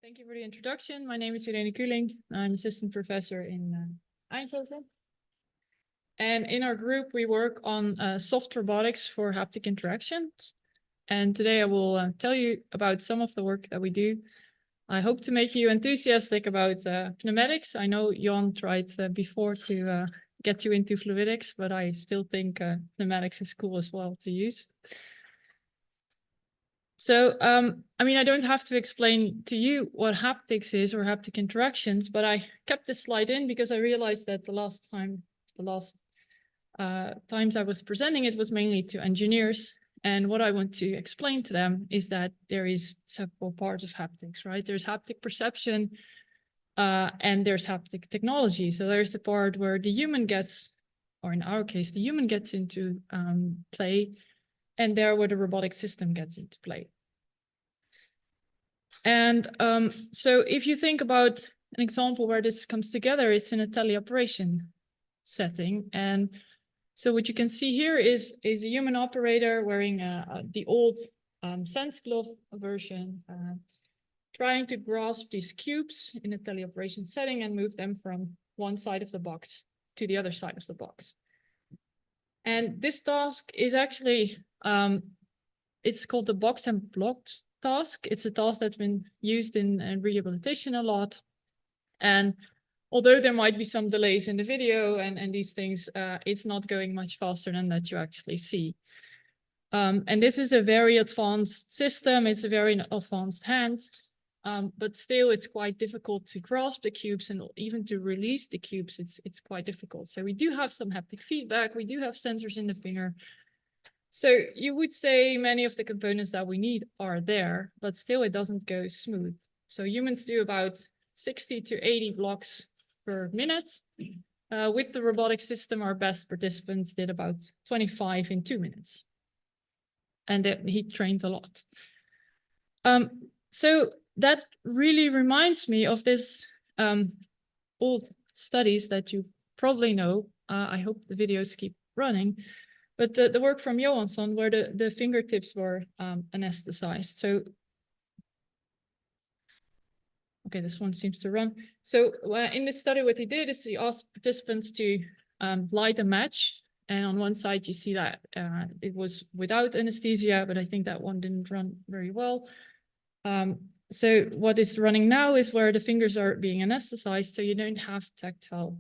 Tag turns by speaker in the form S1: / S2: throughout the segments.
S1: Thank you for the introduction. My name is Irene Kuling. I'm assistant professor in Eindhoven. And in our group, we work on soft robotics for haptic interactions. And today I will tell you about some of the work that we do. I hope to make you enthusiastic about pneumatics. I know Jan tried before to get you into fluidics, but I still think pneumatics is cool as well to use. So, I mean, I don't have to explain to you what haptics is or haptic interactions, but I kept this slide in because I realized that the last times I was presenting it was mainly to engineers. And what I want to explain to them is that there is several parts of haptics, right? There's haptic perception and there's haptic technology. So there's the part where the human gets, or in our case, the human gets into play, and there where the robotic system gets into play. And so if you think about an example where this comes together, it's in a teleoperation setting. And so what you can see here is a human operator wearing the old Sense Glove version, trying to grasp these cubes in a teleoperation setting and move them from one side of the box to the other side of the box. And this task is actually, it's called the box and blocks task. It's a task that's been used in rehabilitation a lot. And although there might be some delays in the video and these things, it's not going much faster than that you actually see. And this is a very advanced system. It's a very advanced hand, but still it's quite difficult to grasp the cubes, and even to release the cubes, it's quite difficult. So we do have some haptic feedback. We do have sensors in the finger. So you would say many of the components that we need are there, but still it doesn't go smooth. So humans do about 60 to 80 blocks per minute. With the robotic system, our best participants did about 25 in 2 minutes. And he trained a lot. So that really reminds me of this old studies that you probably know. I hope the videos keep running. But the work from Johansson, where the fingertips were anesthetized. So, okay, this one seems to run. So in this study, what he did is he asked participants to light a match. And on one side, you see that it was without anesthesia, but I think that one didn't run very well. So what is running now is where the fingers are being anesthetized, so you don't have tactile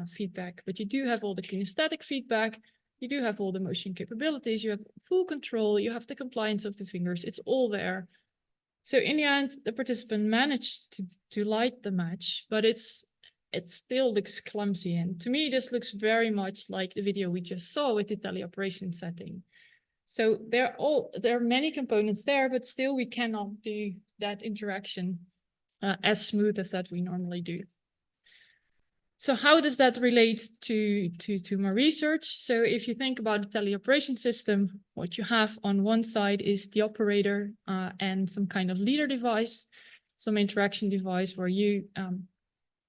S1: feedback, but you do have all the kinesthetic feedback. You do have all the motion capabilities, you have full control, you have the compliance of the fingers, it's all there. So in the end, the participant managed to light the match, but it still looks clumsy. And to me, this looks very much like the video we just saw with the teleoperation setting. So there are many components there, but still we cannot do that interaction as smooth as that we normally do. So how does that relate to my research? So if you think about a teleoperation system, what you have on one side is the operator and some kind of leader device, some interaction device where you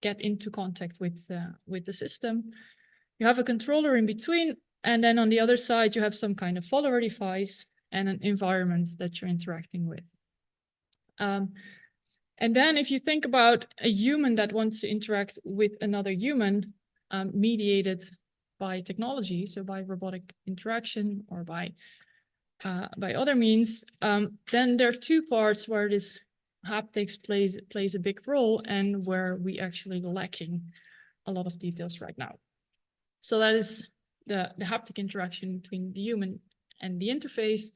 S1: get into contact with the system. You have a controller in between, and then on the other side, you have some kind of follower device and an environment that you're interacting with. And then if you think about a human that wants to interact with another human mediated by technology, so by robotic interaction or by other means, then there are two parts where this haptics plays a big role and where we actually lacking a lot of details right now. So that is the haptic interaction between the human and the interface,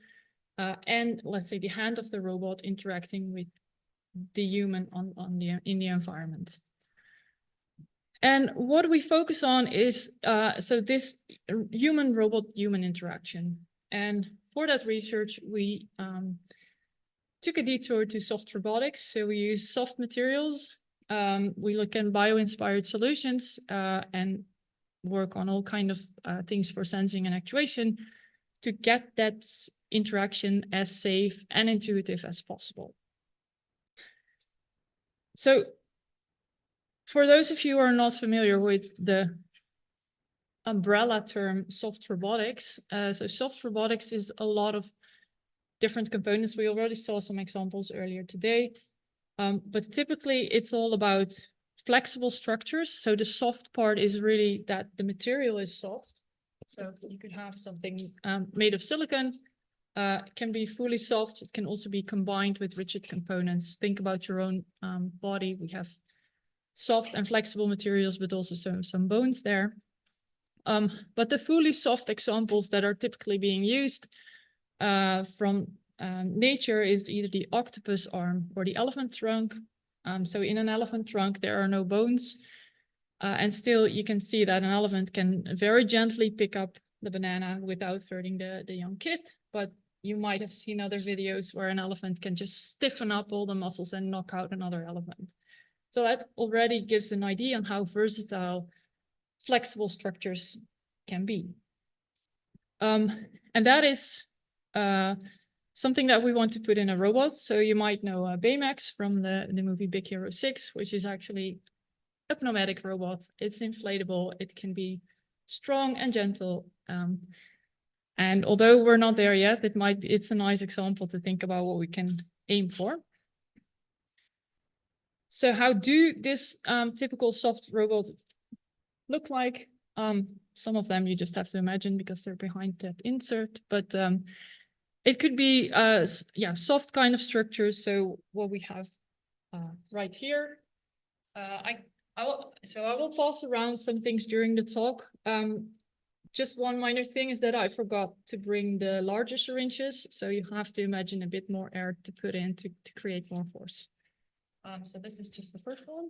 S1: and let's say the hand of the robot interacting with the human in the environment. And what we focus on is so this human-robot-human interaction. And for that research, we took a detour to soft robotics. So we use soft materials. We look at bio-inspired solutions and work on all kinds of things for sensing and actuation to get that interaction as safe and intuitive as possible. So for those of you who are not familiar with the umbrella term soft robotics, so soft robotics is a lot of different components. We already saw some examples earlier today. But typically it's all about flexible structures. So the soft part is really that the material is soft. So you could have something made of silicon. It can be fully soft. It can also be combined with rigid components. Think about your own body. We have soft and flexible materials, but also some bones there. But the fully soft examples that are typically being used from nature is either the octopus arm or the elephant trunk. So in an elephant trunk, there are no bones. And still you can see that an elephant can very gently pick up the banana without hurting the young kid. But you might have seen other videos where an elephant can just stiffen up all the muscles and knock out another elephant. So that already gives an idea on how versatile flexible structures can be. And that is something that we want to put in a robot. So you might know Baymax from the movie Big Hero 6, which is actually a pneumatic robot. It's inflatable. It can be strong and gentle. And although we're not there yet, it's a nice example to think about what we can aim for. So how do this typical soft robot look like? Some of them you just have to imagine because they're behind that insert, but it could be soft kind of structures. So what we have right here, I will pass around some things during the talk. Just one minor thing is that I forgot to bring the larger syringes, so you have to imagine a bit more air to put in to create more force. So this is just the first one.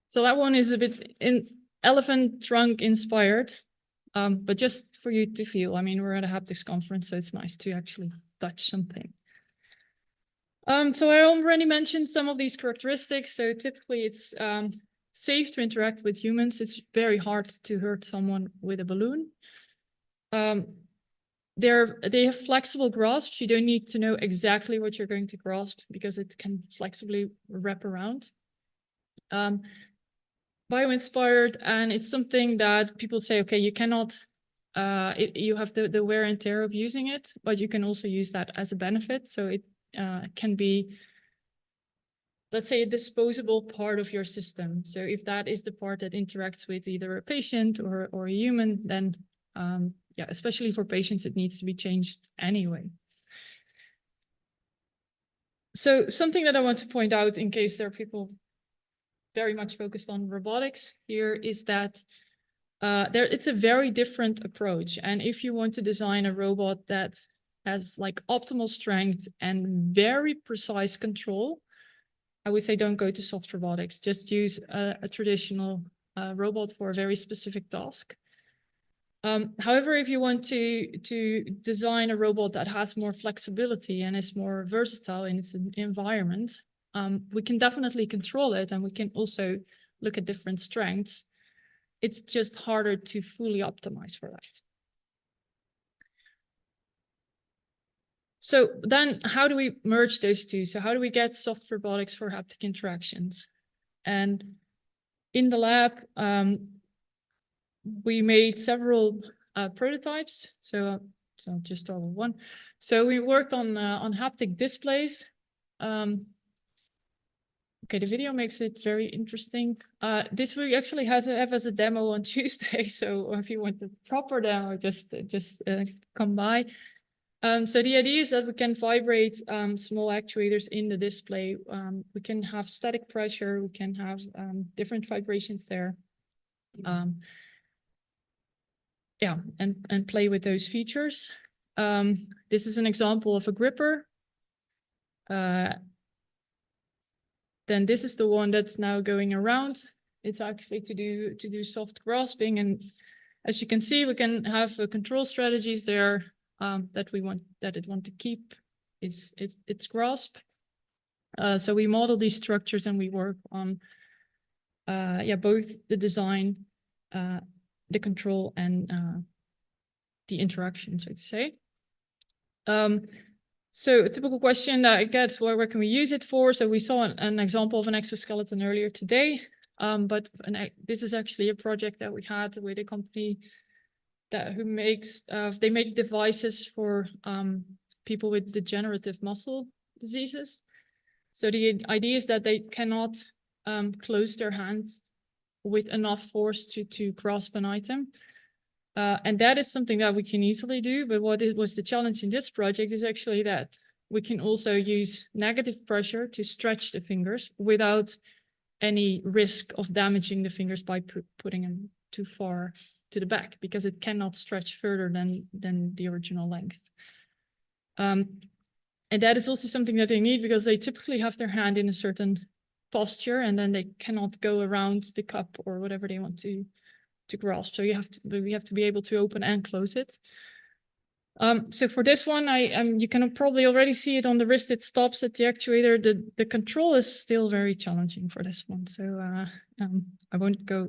S1: So that one is a bit elephant trunk inspired, but just for you to feel. I mean, we're at a haptics conference, so it's nice to actually touch something. So I already mentioned some of these characteristics. So typically it's safe to interact with humans. It's very hard to hurt someone with a balloon. They have flexible grasps. You don't need to know exactly what you're going to grasp because it can flexibly wrap around. Bio-inspired, and it's something that people say, okay, you cannot, you have the wear and tear of using it, but you can also use that as a benefit. So it can be, let's say, a disposable part of your system. So if that is the part that interacts with either a patient or a human, then yeah, especially for patients, it needs to be changed anyway. So something that I want to point out in case there are people very much focused on robotics here is that it's a very different approach. And if you want to design a robot that has like optimal strength and very precise control, I would say don't go to soft robotics. Just use a traditional robot for a very specific task. However, if you want to design a robot that has more flexibility and is more versatile in its environment, we can definitely control it, and we can also look at different strengths. It's just harder to fully optimize for that. So then how do we merge those two? So how do we get soft robotics for haptic interactions? And in the lab, we made several prototypes. So I'll just start with one. So we worked on haptic displays. Okay, the video makes it very interesting. This we actually have as a demo on Tuesday. So if you want the proper demo, just come by. So the idea is that we can vibrate small actuators in the display. We can have static pressure. We can have different vibrations there. Yeah, and play with those features. This is an example of a gripper. Then this is the one that's now going around. It's actually to do soft grasping, and as you can see, we can have control strategies there that it want to keep its grasp. So we model these structures and we work on both the design, the control, and the interaction, so to say. So a typical question that I get, where can we use it for? So we saw an example of an exoskeleton earlier today, but this is actually a project that we had with a company who makes, they make devices for people with degenerative muscle diseases. So the idea is that they cannot close their hands with enough force to grasp an item. And that is something that we can easily do. But what it was the challenge in this project is actually that we can also use negative pressure to stretch the fingers without any risk of damaging the fingers by putting them too far to the back, because it cannot stretch further than the original length. And that is also something that they need, because they typically have their hand in a certain posture, and then they cannot go around the cup or whatever they want to grasp. So we have to be able to open and close it. So for this one, you can probably already see it on the wrist. It stops at the actuator. The control is still very challenging for this one. So I won't go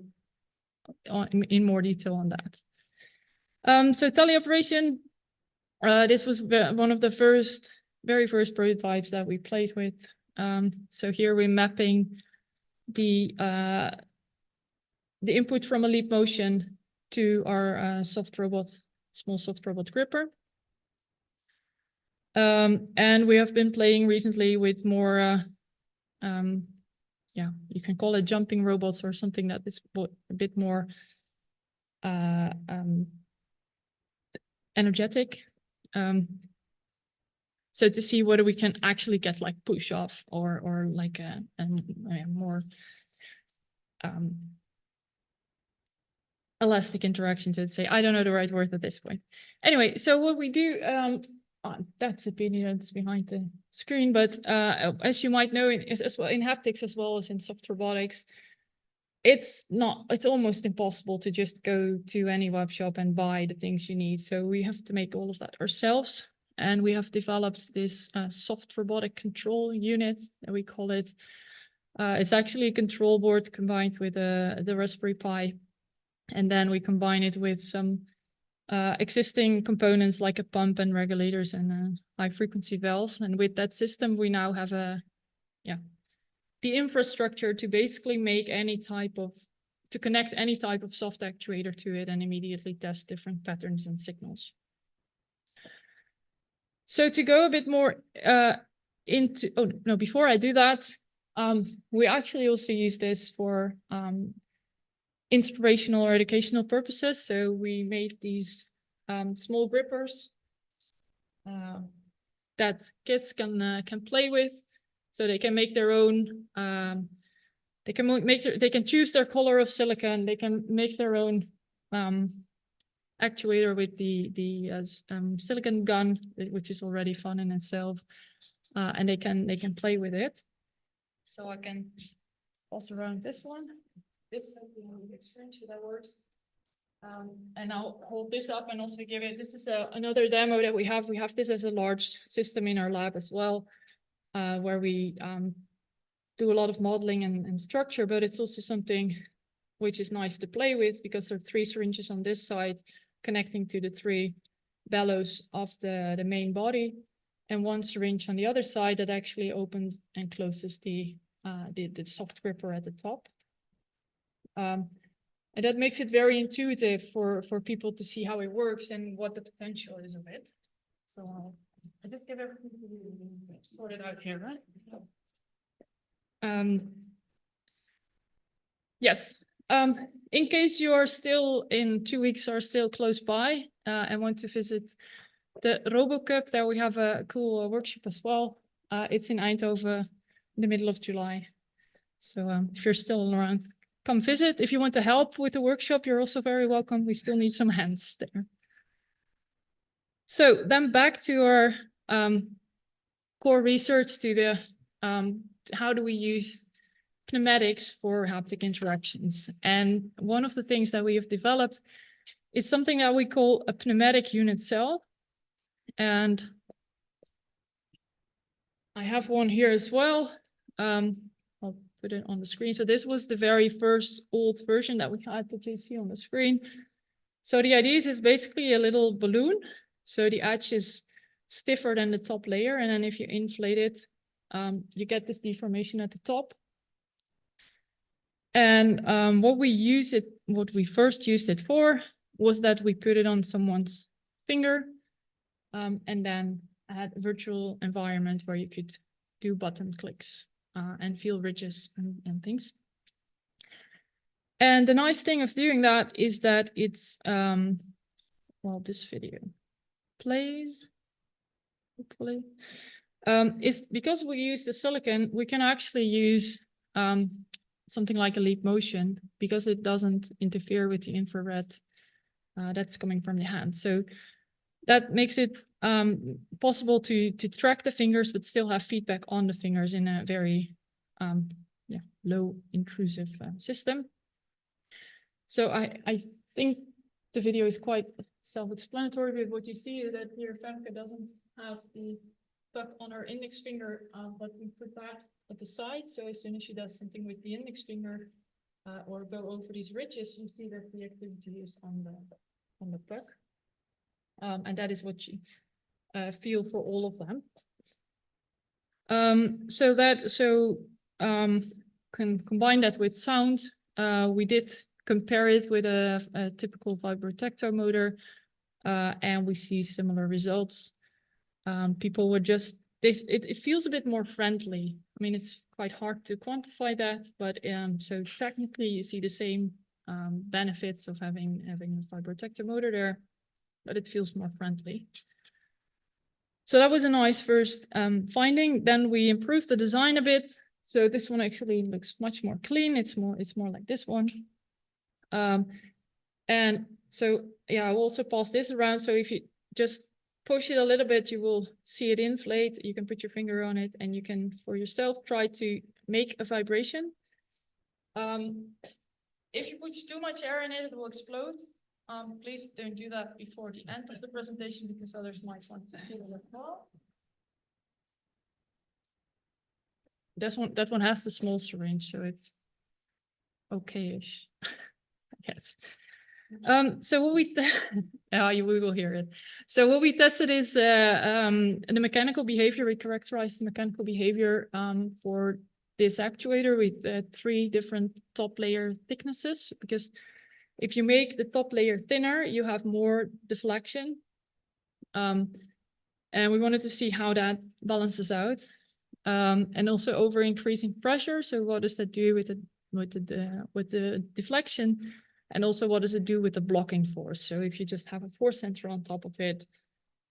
S1: in more detail on that. So teleoperation, this was one of the very first prototypes that we played with. So here we're mapping the input from a leap motion to our small soft robot gripper. And we have been playing recently with more, you can call it jumping robots or something that is a bit more energetic. So to see whether we can actually get like push off or like a more elastic interaction, so to say. I don't know the right word at this point. Anyway, so what we do, that's a video that's behind the screen, but as you might know, as well in haptics as well as in soft robotics, it's almost impossible to just go to any web shop and buy the things you need. So we have to make all of that ourselves. And we have developed this soft robotic control unit that we call it. It's actually a control board combined with the Raspberry Pi. And then we combine it with some existing components like a pump and regulators and a high frequency valve. And with that system, we now have the infrastructure to basically make to connect any type of soft actuator to it and immediately test different patterns and signals. So to go a bit more before I do that, we actually also use this for inspirational or educational purposes. So we made these small grippers that kids can play with, so they can make their own. They can choose their color of silicon. They can make their own actuator with the silicon gun, which is already fun in itself, and they can play with it. So I can pass around this one. This is the exchange that works. And I'll hold this up and also give it. This is another demo that we have. We have this as a large system in our lab as well, where we do a lot of modeling and structure, but it's also something which is nice to play with, because there are 3 syringes on this side connecting to the 3 bellows of the main body, and 1 syringe on the other side that actually opens and closes the soft gripper at the top. And that makes it very intuitive for people to see how it works and what the potential is of it. So I just give everything sorted out here, right? Yes. In case you are still in 2 weeks are still close by and want to visit the RoboCup, there we have a cool workshop as well. It's in Eindhoven in the middle of July. So if you're still around, come visit. If you want to help with the workshop, you're also very welcome. We still need some hands there. So then back to our core research, to the how do we use pneumatics for haptic interactions. And one of the things that we have developed is something that we call a pneumatic unit cell. And I have one here as well. I'll put it on the screen. So this was the very first old version that we had that you see on the screen. So the idea is basically a little balloon. So the edge is stiffer than the top layer. And then if you inflate it, you get this deformation at the top. And what we first used it for was that we put it on someone's finger and then had a virtual environment where you could do button clicks and feel ridges and things. And the nice thing of doing that is that it's, well, this video plays, hopefully. Is because we use the silicon, we can actually use something like a leap motion because it doesn't interfere with the infrared that's coming from the hand. So that makes it possible to track the fingers, but still have feedback on the fingers in a very low intrusive system. So I think the video is quite self-explanatory, but what you see is that here Femke doesn't have the tuck on her index finger, but we put that at the side. So as soon as she does something with the index finger or go over these ridges, you see that the activity is on the puck. And that is what you feel for all of them. Can combine that with sound. We did compare it with a typical vibrotactile motor, and we see similar results. People were just, it feels a bit more friendly. I mean, it's quite hard to quantify that, but so technically you see the same benefits of having a vibrotactile motor there, but it feels more friendly. So that was a nice first finding. Then we improved the design a bit. So this one actually looks much more clean. It's more like this one. And so, yeah, I will also pass this around. So if you just push it a little bit, you will see it inflate. You can put your finger on it and you can, for yourself, try to make a vibration. If you put too much air in it, it will explode. Please don't do that before the end of the presentation because others might want to feel it as well. That one has the small syringe, so it's okay-ish, I guess. So what we we will hear it. So what we tested is the mechanical behavior. We characterized the mechanical behavior for this actuator with 3 different top layer thicknesses, because if you make the top layer thinner, you have more deflection. And we wanted to see how that balances out. And also over increasing pressure. So what does that do with the deflection? And also what does it do with the blocking force? So if you just have a force center on top of it,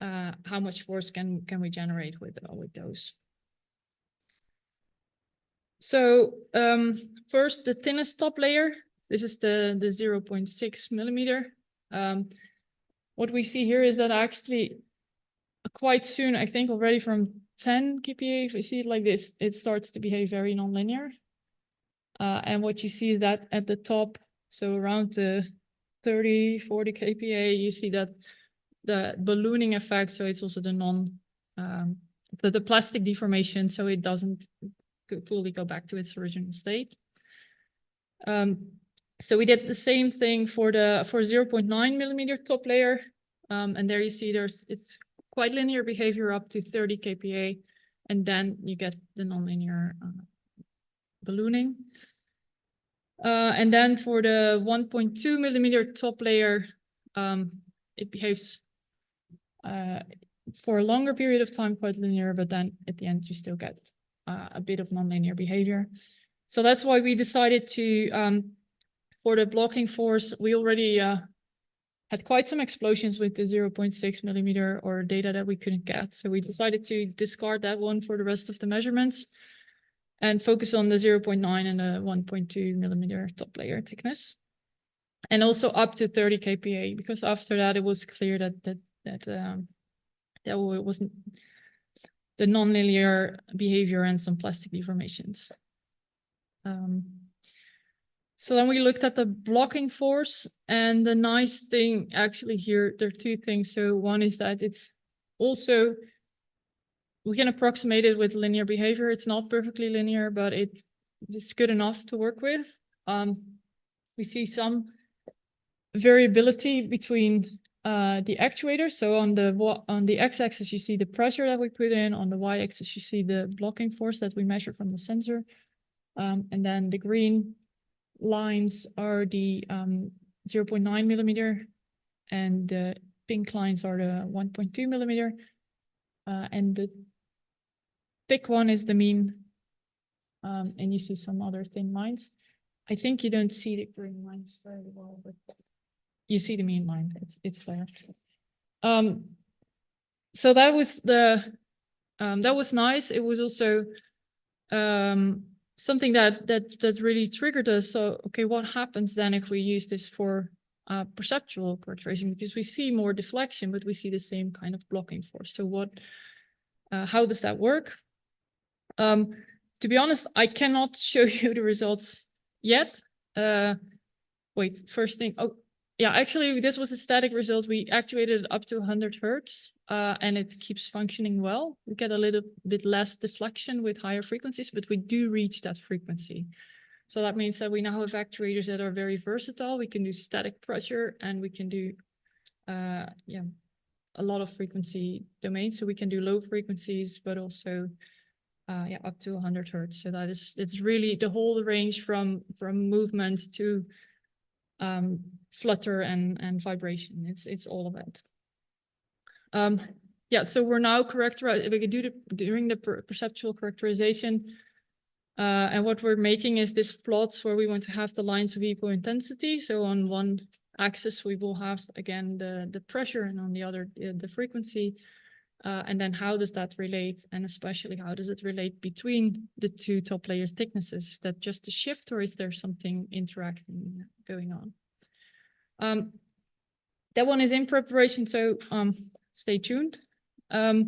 S1: how much force can we generate with those? So first, the thinnest top layer. This is the 0.6 millimeter. What we see here is that actually quite soon, I think already from 10 kPa, if you see it like this, it starts to behave very nonlinear. And what you see is that at the top, so around the 30, 40 kPa, you see that the ballooning effect, so it's also the the plastic deformation, so it doesn't fully go back to its original state. So we did the same thing for 0.9 millimeter top layer. And there you see it's quite linear behavior up to 30 kPa. And then you get the nonlinear ballooning. And then for the 1.2 millimeter top layer, it behaves for a longer period of time quite linear, but then at the end you still get a bit of nonlinear behavior. So that's why we decided to, for the blocking force, we already had quite some explosions with the 0.6 millimeter or data that we couldn't get. So we decided to discard that one for the rest of the measurements and focus on the 0.9 and the 1.2 millimeter top layer thickness. And also up to 30 kPa, because after that it was clear that it wasn't the nonlinear behavior and some plastic deformations. So then we looked at the blocking force, and the nice thing actually here, there are 2 things. So one is that it's also, we can approximate it with linear behavior. It's not perfectly linear, but it's good enough to work with. We see some variability between the actuators. So on the x-axis, you see the pressure that we put in. On the y-axis, you see the blocking force that we measure from the sensor. And then the green lines are the 0.9 millimeter, and the pink lines are the 1.2 millimeter. and the thick one is the mean, and you see some other thin lines. I think you don't see the green lines very well, but you see the mean line. It's there. So that was that was nice. It was also something that really triggered us. So, okay, what happens then if we use this for perceptual characterization? Because we see more deflection, but we see the same kind of blocking force. So what? How does that work? To be honest, I cannot show you the results yet. Wait, first thing. Oh, yeah, actually, this was a static result. We actuated it up to 100 Hertz, and it keeps functioning well. We get a little bit less deflection with higher frequencies, but we do reach that frequency. So that means that we now have actuators that are very versatile. We can do static pressure, and we can do a lot of frequency domains. So we can do low frequencies, but also up to 100 Hertz. So it's really the whole range from movement to flutter and vibration. It's all of it. So we're now we can do during the perceptual characterization. And what we're making is this plots where we want to have the lines of equal intensity. So on one axis, we will have, again, the pressure, and on the other, the frequency. And then how does that relate? And especially, how does it relate between the two top layer thicknesses? Is that just a shift, or is there something interacting going on? That one is in preparation, so stay tuned. So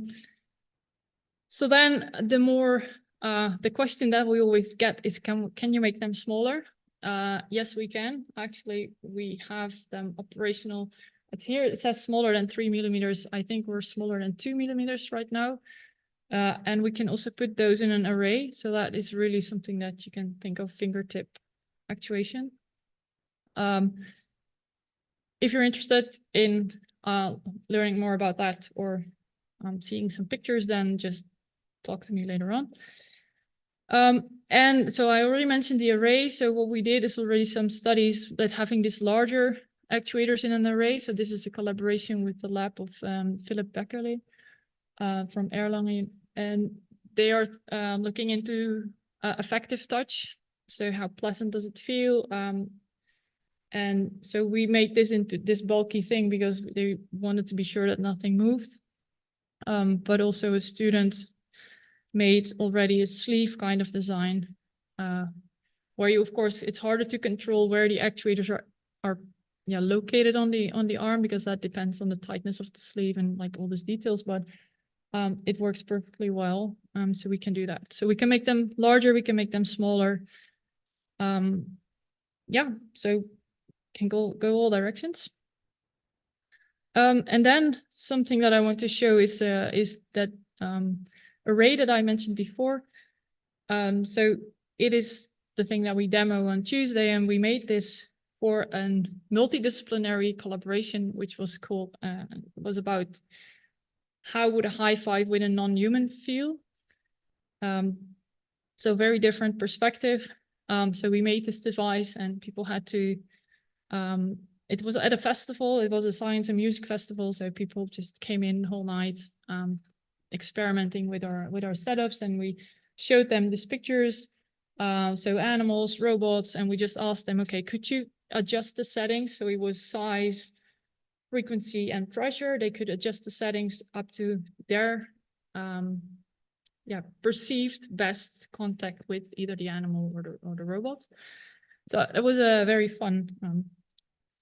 S1: then the question that we always get is, can you make them smaller? Yes, we can. Actually, we have them operational. It's here, it says smaller than 3 millimeters. I think we're smaller than 2 millimeters right now. And we can also put those in an array. So that is really something that you can think of fingertip actuation. If you're interested in learning more about that, or seeing some pictures, then just talk to me later on. And so I already mentioned the array. So what we did is already some studies that having this larger actuators in an array. So this is a collaboration with the lab of Philip Beckerle from Erlangen, and they are looking into effective touch. So how pleasant does it feel? And so we made this into this bulky thing because they wanted to be sure that nothing moved. But also a student made already a sleeve kind of design where you, of course, it's harder to control where the actuators are located on the arm, because that depends on the tightness of the sleeve and like all these details, but it works perfectly well. So we can do that. So we can make them larger, we can make them smaller. So can go all directions. And then something that I want to show is that array that I mentioned before. So it is the thing that we demo on Tuesday, and we made this for a multidisciplinary collaboration, which was called, was about how would a high five with a non-human feel? So very different perspective. So we made this device, and people had to, it was at a festival, it was a science and music festival. So people just came in the whole night, experimenting with our setups, and we showed them these pictures. So animals, robots, and we just asked them, okay, could you adjust the settings? So it was size, frequency, and pressure. They could adjust the settings up to their perceived best contact with either the animal or the robot. So it was a very fun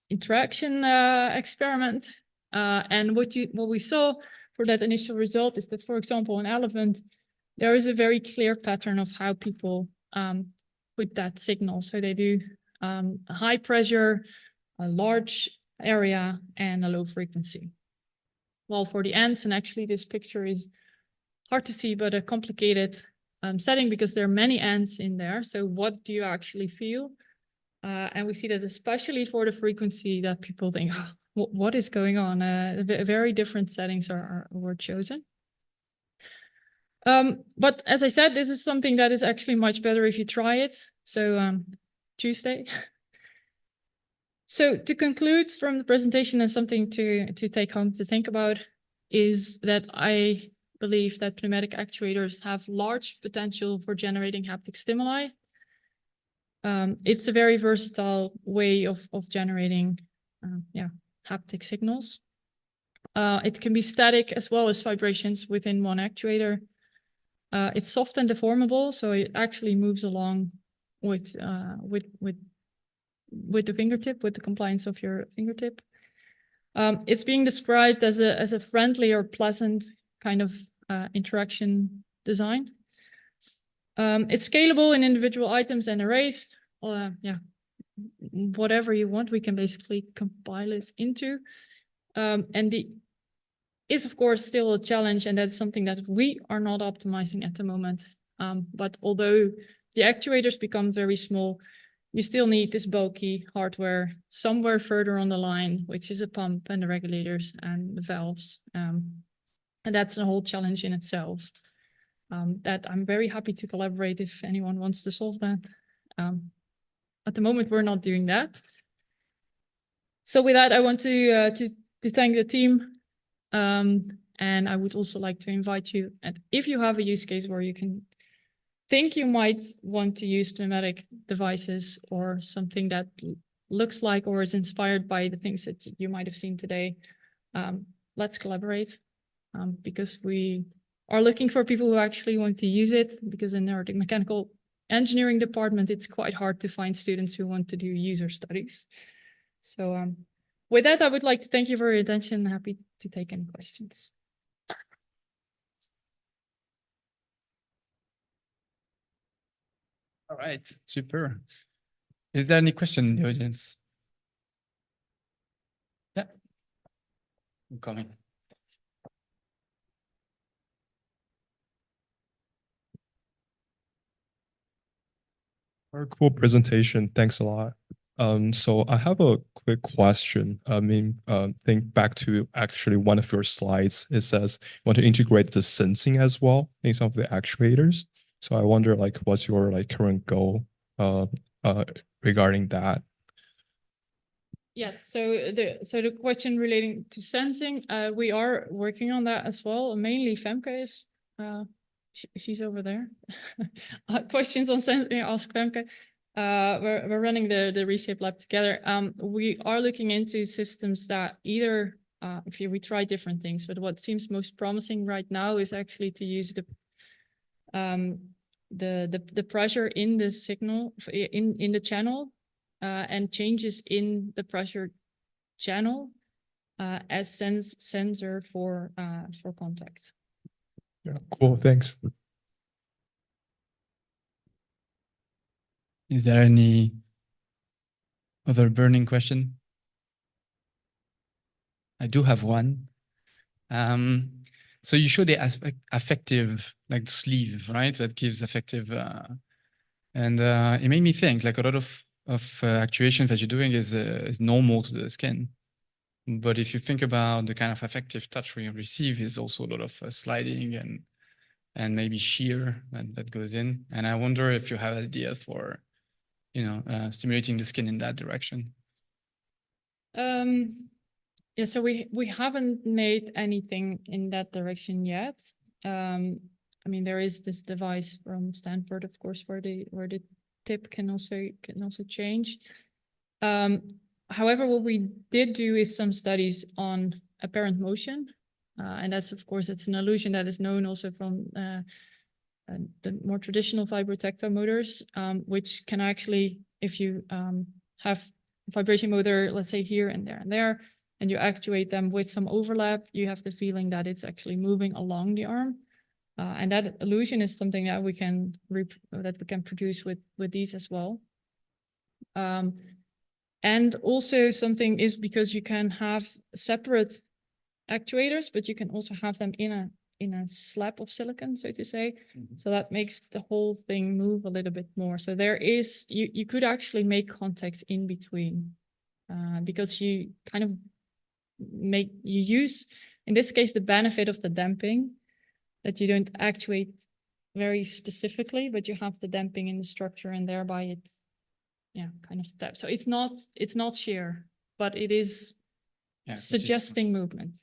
S1: interaction experiment. And what we saw for that initial result is that, for example, an elephant, there is a very clear pattern of how people put that signal. So they do a high pressure, a large area, and a low frequency. Well, for the ants, and actually this picture is hard to see, but a complicated setting because there are many ants in there. So what do you actually feel? And we see that especially for the frequency, that people think, oh, what is going on? Very different settings were chosen. But as I said, this is something that is actually much better if you try it. So Tuesday. So to conclude from the presentation, and something to take home to think about, is that I believe that pneumatic actuators have large potential for generating haptic stimuli. It's a very versatile way of generating haptic signals. It can be static as well as vibrations within one actuator. It's soft and deformable, so it actually moves along with the fingertip, with the compliance of your fingertip. It's being described as a friendly or pleasant kind of interaction design. It's scalable in individual items and arrays. Whatever you want, we can basically compile it into. And the is of course still a challenge, and that's something that we are not optimizing at the moment. But although the actuators become very small, you still need this bulky hardware somewhere further on the line, which is a pump and the regulators and the valves. And that's a whole challenge in itself. That I'm very happy to collaborate if anyone wants to solve that. At the moment, we're not doing that. So with that, I want to thank the team. And I would also like to invite you, and if you have a use case where you can think you might want to use pneumatic devices or something that looks like or is inspired by the things that you might have seen today, let's collaborate, because we are looking for people who actually want to use it, because in our mechanical engineering department, it's quite hard to find students who want to do user studies. So with that, I would like to thank you for your attention. Happy to take any questions.
S2: All right, super. Is there any question in the audience? Yeah, I'm coming.
S3: Very cool presentation. Thanks a lot. So I have a quick question. Think back to actually one of your slides. It says you want to integrate the sensing as well in some of the actuators. So I wonder, like, what's your current goal regarding that?
S1: Yes, so the question relating to sensing, we are working on that as well. Mainly Femke is, she's over there. Questions on sensing, ask Femke. We're running the Reshape Lab together. We are looking into systems that either, we try different things, but what seems most promising right now is actually to use the pressure in the signal in the channel and changes in the pressure channel as sensor for contact.
S3: Yeah, cool. Thanks.
S2: Is there any other burning question? I do have one. So you show the affective, like the sleeve, right? That gives affective, and it made me think, like, a lot of actuation that you're doing is normal to the skin. But if you think about the kind of affective touch we receive, is also a lot of sliding and maybe shear that goes in. And I wonder if you have an idea for, stimulating the skin in that direction.
S1: Yeah, so we haven't made anything in that direction yet. I mean, there is this device from Stanford, of course, where the tip can also change. However, what we did do is some studies on apparent motion, and that's, of course, it's an illusion that is known also from the more traditional vibrotactile motors, which can actually, if you have vibration motor, let's say here and there, and you actuate them with some overlap, you have the feeling that it's actually moving along the arm. And that illusion is something that we can produce with these as well. And also something is because you can have separate actuators, but you can also have them in a slab of silicon, so to say. Mm-hmm. So that makes the whole thing move a little bit more. So there is, you could actually make contact in between, because you kind of you use, in this case, the benefit of the damping, that you don't actuate very specifically, but you have the damping in the structure, and thereby it, kind of taps. So it's not shear, but it is suggesting movement.